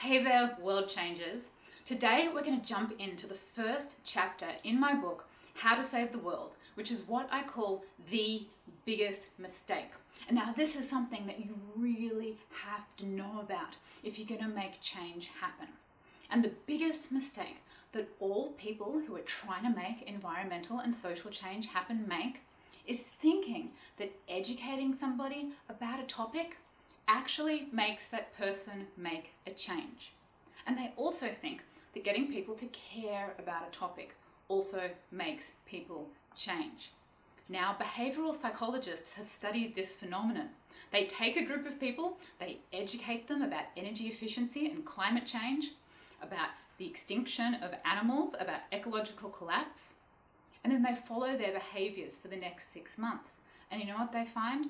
Hey there, world changers. Today we're going to jump into the first chapter in my book, How to Save the World, which is what I call the biggest mistake. And now this is something that you really have to know about if you're going to make change happen. And the biggest mistake that all people who are trying to make environmental and social change happen make is thinking that educating somebody about a topic actually makes that person make a change. And they also think that getting people to care about a topic also makes people change. Now, behavioral psychologists have studied this phenomenon. They take a group of people, they educate them about energy efficiency and climate change, about the extinction of animals, about ecological collapse, and then they follow their behaviors for the next 6 months. And you know what they find?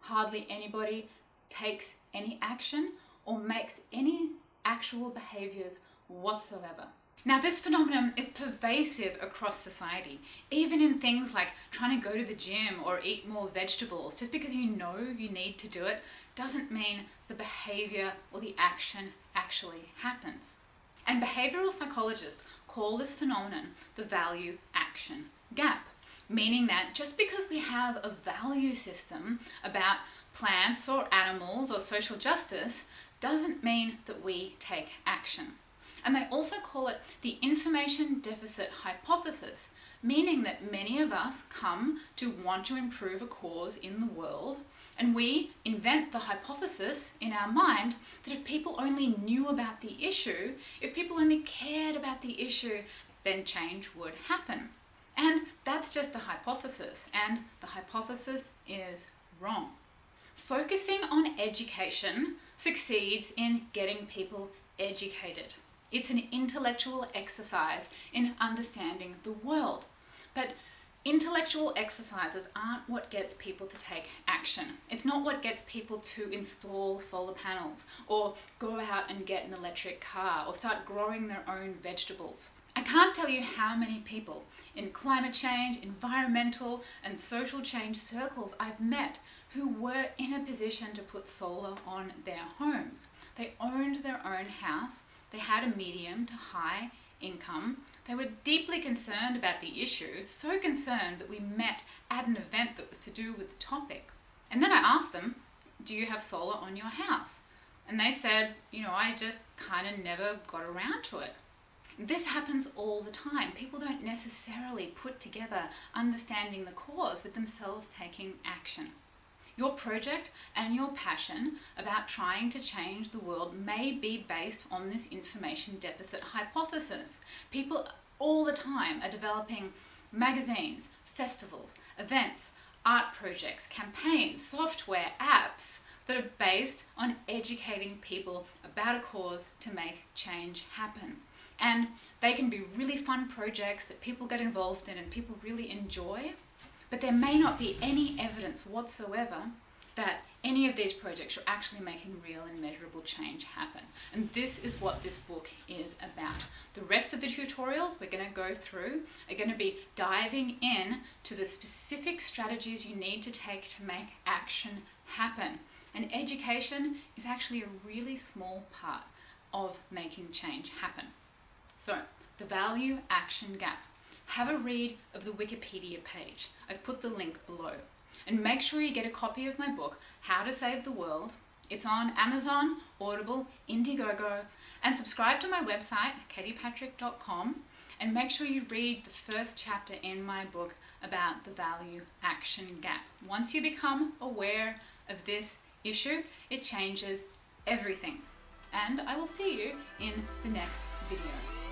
Hardly anybody takes any action or makes any actual behaviors whatsoever. Now, this phenomenon is pervasive across society, even in things like trying to go to the gym or eat more vegetables. Just because you know you need to do it doesn't mean the behavior or the action actually happens. And behavioral psychologists call this phenomenon the value-action gap, meaning that just because we have a value system about plants or animals or social justice doesn't mean that we take action. And they also call it the information deficit hypothesis, meaning that many of us come to want to improve a cause in the world, and we invent the hypothesis in our mind that if people only knew about the issue, if people only cared about the issue, then change would happen. And that's just a hypothesis, and the hypothesis is wrong. Focusing on education succeeds in getting people educated. It's an intellectual exercise in understanding the world. But intellectual exercises aren't what gets people to take action. It's not what gets people to install solar panels or go out and get an electric car or start growing their own vegetables. I can't tell you how many people in climate change, environmental and social change circles I've met who were in a position to put solar on their homes. They owned their own house, they had a medium to high income, they were deeply concerned about the issue, so concerned that we met at an event that was to do with the topic. And then I asked them, do you have solar on your house? And they said, I just kind of never got around to it. This happens all the time. People don't necessarily put together understanding the cause with themselves taking action. Your project and your passion about trying to change the world may be based on this information deficit hypothesis. People all the time are developing magazines, festivals, events, art projects, campaigns, software, apps that are based on educating people about a cause to make change happen. And they can be really fun projects that people get involved in and people really enjoy, but there may not be any evidence whatsoever that any of these projects are actually making real and measurable change happen. And this is what this book is about. The rest of the tutorials we're going to go through are going to be diving in to the specific strategies you need to take to make action happen. And education is actually a really small part of making change happen. So, the value-action gap. Have a read of the Wikipedia page. I've put the link below. And make sure you get a copy of my book, How to Save the World. It's on Amazon, Audible, Indiegogo, and subscribe to my website, katiepatrick.com, and make sure you read the first chapter in my book about the value-action gap. Once you become aware of this issue, it changes everything. And I will see you in the next video.